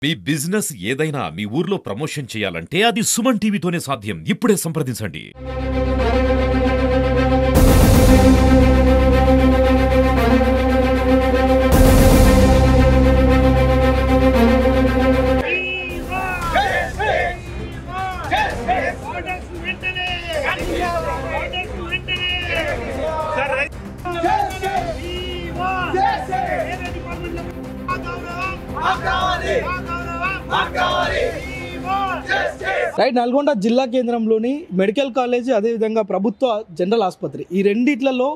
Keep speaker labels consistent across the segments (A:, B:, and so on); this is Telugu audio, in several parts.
A: మీ బిజినెస్ ఏదైనా మీ ఊర్లో ప్రమోషన్ చేయాలంటే అది సుమన్ టీవీతోనే సాధ్యం. ఇప్పుడే సంప్రదించండి.
B: రైట్. నల్గొండ జిల్లా కేంద్రంలోని మెడికల్ కాలేజీ, అదేవిధంగా ప్రభుత్వ జనరల్ ఆసుపత్రి, ఈ రెండిట్లలో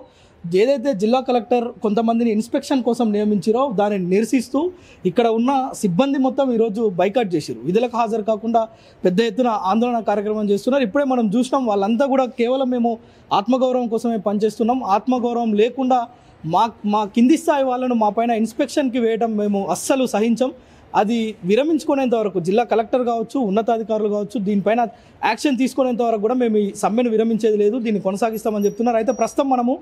B: ఏదైతే జిల్లా కలెక్టర్ కొంతమందిని ఇన్స్పెక్షన్ కోసం నియమించారో దానిని నిరసిస్తూ ఇక్కడ ఉన్న సిబ్బంది మొత్తం ఈరోజు బైకాట్ చేశారు. విధులకు హాజరు కాకుండా పెద్ద ఎత్తున ఆందోళన కార్యక్రమం చేస్తున్నారు. ఇప్పుడే మనం చూసినాం, వాళ్ళంతా కూడా కేవలం మేము ఆత్మగౌరవం కోసమే పనిచేస్తున్నాం, ఆత్మగౌరవం లేకుండా మా కింది స్థాయి వాళ్ళను మా పైన ఇన్స్పెక్షన్కి వేయడం మేము అస్సలు సహించం, అది విరమించుకునేంత వరకు జిల్లా కలెక్టర్ కావచ్చు, ఉన్నతాధికారులు కావచ్చు, దీనిపైన యాక్షన్ తీసుకునేంత వరకు కూడా మేము ఈ సమ్మెను విరమించేది లేదు, దీన్ని కొనసాగిస్తామని చెప్తున్నారు. అయితే ప్రస్తుతం మనము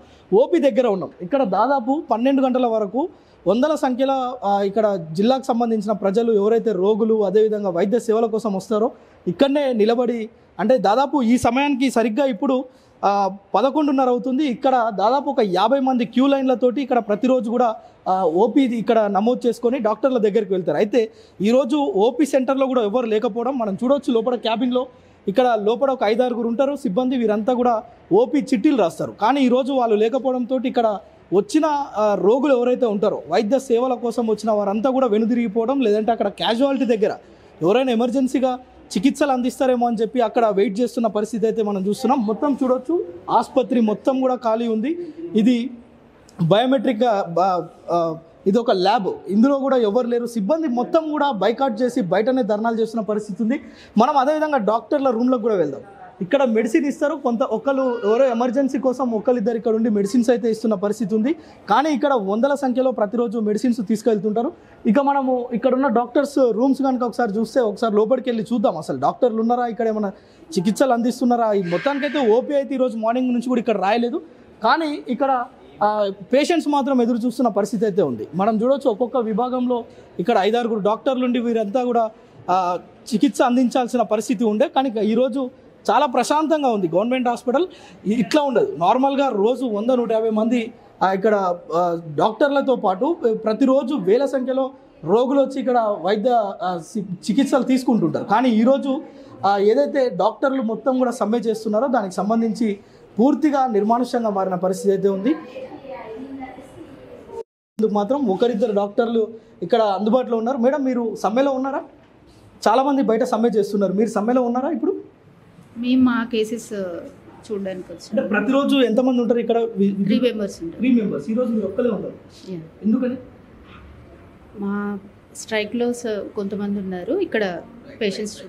B: ఓపీ దగ్గర ఉన్నాం. ఇక్కడ దాదాపు 12 గంటల వరకు వందల సంఖ్యలో ఇక్కడ జిల్లాకు సంబంధించిన ప్రజలు, ఎవరైతే రోగులు, అదేవిధంగా వైద్య సేవల కోసం వస్తారో ఇక్కడనే నిలబడి, అంటే దాదాపు ఈ సమయానికి సరిగ్గా ఇప్పుడు 11:30 అవుతుంది. ఇక్కడ దాదాపు ఒక 50 మంది క్యూ లైన్లతోటి ఇక్కడ ప్రతిరోజు కూడా ఓపీ ఇక్కడ నమోదు చేసుకొని డాక్టర్ల దగ్గరికి వెళ్తారు. అయితే ఈరోజు ఓపీ సెంటర్లో కూడా ఎవరు లేకపోవడం మనం చూడవచ్చు. లోపల క్యాబిన్లో ఇక్కడ లోపల ఒక 5-6 ఉంటారు సిబ్బంది, వీరంతా కూడా ఓపీ చిట్టీలు రాస్తారు. కానీ ఈరోజు వాళ్ళు లేకపోవడంతో ఇక్కడ వచ్చిన రోగులు ఎవరైతే ఉంటారో, వైద్య సేవల కోసం వచ్చిన వారంతా కూడా వెనుదిరిగిపోవడం, లేదంటే అక్కడ క్యాజువాలిటీ దగ్గర ఎవరైనా ఎమర్జెన్సీగా చికిత్సలు అందిస్తారేమో అని చెప్పి అక్కడ వెయిట్ చేస్తున్న పరిస్థితి అయితే మనం చూస్తున్నాం. మొత్తం చూడొచ్చు, ఆసుపత్రి మొత్తం కూడా ఖాళీ ఉంది. ఇది బయోమెట్రిక్, ఇది ఒక ల్యాబ్, ఇందులో కూడా ఎవరు లేరు. సిబ్బంది మొత్తం కూడా బైకాట్ చేసి బయటనే ధర్నాలు చేస్తున్న పరిస్థితి ఉంది. మనం అదేవిధంగా డాక్టర్ల రూమ్లోకి కూడా వెళ్దాం. ఇక్కడ మెడిసిన్ ఇస్తారు, ఒకరు ఎవరో ఎమర్జెన్సీ కోసం ఒకరిద్దరు ఇక్కడ ఉండి మెడిసిన్స్ అయితే ఇస్తున్న పరిస్థితి ఉంది. కానీ ఇక్కడ వందల సంఖ్యలో ప్రతిరోజు మెడిసిన్స్ తీసుకెళ్తుంటారు. ఇక మనము ఇక్కడ ఉన్న డాక్టర్స్ రూమ్స్ కనుక ఒకసారి చూస్తే, ఒకసారి లోపలికి వెళ్ళి చూద్దాం, అసలు డాక్టర్లు ఉన్నారా, ఇక్కడ ఏమైనా చికిత్సలు అందిస్తున్నారా. ఈ మొత్తానికైతే ఓపీ అయితే ఈరోజు మార్నింగ్ నుంచి కూడా ఇక్కడ రాయలేదు, కానీ ఇక్కడ పేషెంట్స్ మాత్రం ఎదురు చూస్తున్న పరిస్థితి అయితే ఉంది. మనం చూడవచ్చు, ఒక్కొక్క విభాగంలో ఇక్కడ 5-6 డాక్టర్లు ఉండి వీరంతా కూడా చికిత్స అందించాల్సిన పరిస్థితి ఉండే. కానీ ఈరోజు చాలా ప్రశాంతంగా ఉంది. గవర్నమెంట్ హాస్పిటల్ ఇట్లా ఉండదు. నార్మల్గా రోజు 100-150 మంది ఇక్కడ డాక్టర్లతో పాటు ప్రతిరోజు వేల సంఖ్యలో రోగులు వచ్చి ఇక్కడ వైద్య చికిత్సలు తీసుకుంటుంటారు. కానీ ఈరోజు ఏదైతే డాక్టర్లు మొత్తం కూడా సమ్మె చేస్తున్నారో దానికి సంబంధించి పూర్తిగా నిర్మానుష్యంగా మారిన పరిస్థితి అయితే ఉంది. మాత్రం ఒకరిద్దరు డాక్టర్లు ఇక్కడ అందుబాటులో ఉన్నారు. మేడం, మీరు సమ్మెలో ఉన్నారా? చాలామంది బయట సమ్మె చేస్తున్నారు, మీరు సమ్మెలో ఉన్నారా? ఇప్పుడు
C: మేము మా కేసెస్ చూడడానికి వచ్చాము.
B: ప్రతిరోజు ఎంతమంది ఉంటారు ఇక్కడ?
C: 3 మెంబర్స్ ఉంటారు.
B: 3 మెంబర్స్. ఈరోజు మీరు ఒక్కలే ఉంటారు, ఎందుకని?
C: మా స్ట్రైక్లో కొంతమంది ఉన్నారు ఇక్కడ పేషెంట్స్.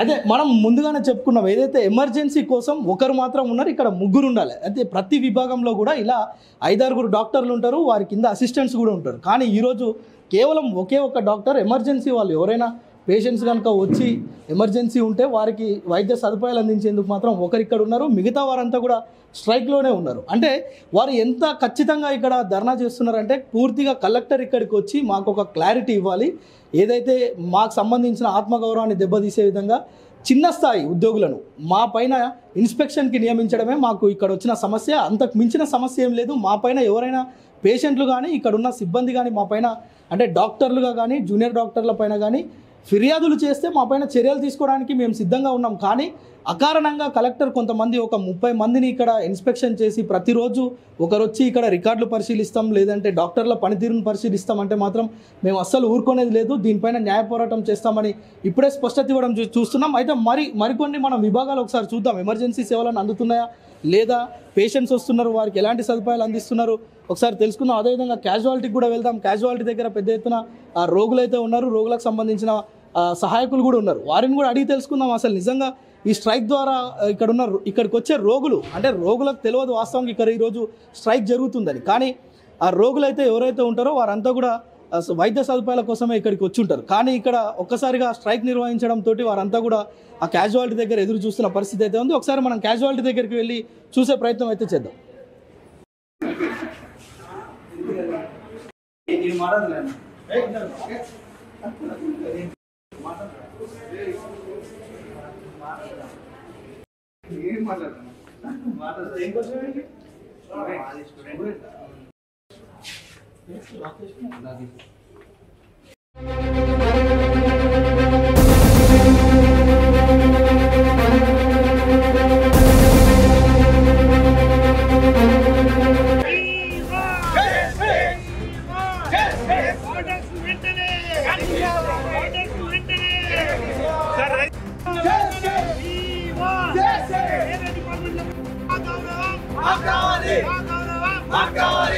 B: అదే మనం ముందుగానే చెప్పుకున్నాం, ఏదైతే ఎమర్జెన్సీ కోసం ఒకరు మాత్రం ఉన్నారు, ఇక్కడ 3 ఉండాలి. అయితే ప్రతి విభాగంలో కూడా ఇలా 5-6 డాక్టర్లు ఉంటారు, వారి కింద అసిస్టెంట్స్ కూడా ఉంటారు. కానీ ఈరోజు కేవలం ఒకే ఒక డాక్టర్, ఎమర్జెన్సీ వాళ్ళు ఎవరైనా పేషెంట్స్ కనుక వచ్చి ఎమర్జెన్సీ ఉంటే వారికి వైద్య సదుపాయాలు అందించేందుకు మాత్రం ఒకరు ఇక్కడ ఉన్నారు, మిగతా వారంతా కూడా స్ట్రైక్లోనే ఉన్నారు. అంటే వారు ఎంత ఖచ్చితంగా ఇక్కడ ధర్నా చేస్తున్నారంటే, పూర్తిగా కలెక్టర్ ఇక్కడికి వచ్చి మాకు ఒక క్లారిటీ ఇవ్వాలి, ఏదైతే మాకు సంబంధించిన ఆత్మగౌరవాన్ని దెబ్బతీసే విధంగా చిన్న స్థాయి ఉద్యోగులను మా పైన ఇన్స్పెక్షన్కి నియమించడమే మాకు ఇక్కడ వచ్చిన సమస్య, అంతకు మించిన సమస్య ఏం లేదు. మా పైన ఎవరైనా పేషెంట్లు కానీ ఇక్కడ ఉన్న సిబ్బంది కానీ మా పైన, అంటే డాక్టర్లుగా కానీ జూనియర్ డాక్టర్ల పైన కానీ ఫిర్యాదులు చేస్తే మా పైన చర్యలు తీసుకోవడానికి మేము సిద్ధంగా ఉన్నాం. కానీ అకారణంగా కలెక్టర్ కొంతమంది ఒక 30 మందిని ఇక్కడ ఇన్స్పెక్షన్ చేసి ప్రతిరోజు ఒకరు వచ్చి ఇక్కడ రికార్డులు పరిశీలిస్తాం, లేదంటే డాక్టర్ల పనితీరును పరిశీలిస్తామంటే మాత్రం మేము అస్సలు ఊరుకునేది లేదు, దీనిపైన న్యాయ పోరాటం చేస్తామని ఇప్పుడే స్పష్టత ఇవ్వడం చూస్తున్నాం. అయితే మరికొన్ని మనం విభాగాలు ఒకసారి చూద్దాం. ఎమర్జెన్సీ సేవలను అందుతున్నాయా లేదా, పేషెంట్స్ వస్తున్నారు, వారికి ఎలాంటి సదుపాయాలు అందిస్తున్నారు ఒకసారి తెలుసుకుందాం. అదేవిధంగా క్యాజువాలిటీకి కూడా వెళ్దాం. క్యాజువాలిటీ దగ్గర పెద్ద ఎత్తున రోగులు అయితే ఉన్నారు, రోగులకు సంబంధించిన సహాయకులు కూడా ఉన్నారు, వారిని కూడా అడిగి తెలుసుకుందాం. అసలు నిజంగా ఈ స్ట్రైక్ ద్వారా ఇక్కడికి వచ్చే రోగులు, అంటే రోగులకు తెలియదు వాస్తవంగా ఇక్కడ ఈరోజు స్ట్రైక్ జరుగుతుందని, కానీ ఆ రోగులైతే ఎవరైతే ఉంటారో వారంతా కూడా వైద్య సదుపాయాల కోసమే ఇక్కడికి వచ్చి ఉంటారు. కానీ ఇక్కడ ఒక్కసారిగా స్ట్రైక్ నిర్వహించడంతో వారంతా కూడా ఆ క్యాజువాలిటీ దగ్గర ఎదురు చూస్తున్న పరిస్థితి అయితే ఉంది. ఒకసారి మనం క్యాజువాలిటీ దగ్గరికి వెళ్ళి చూసే ప్రయత్నం అయితే చేద్దాం.
D: కావాలి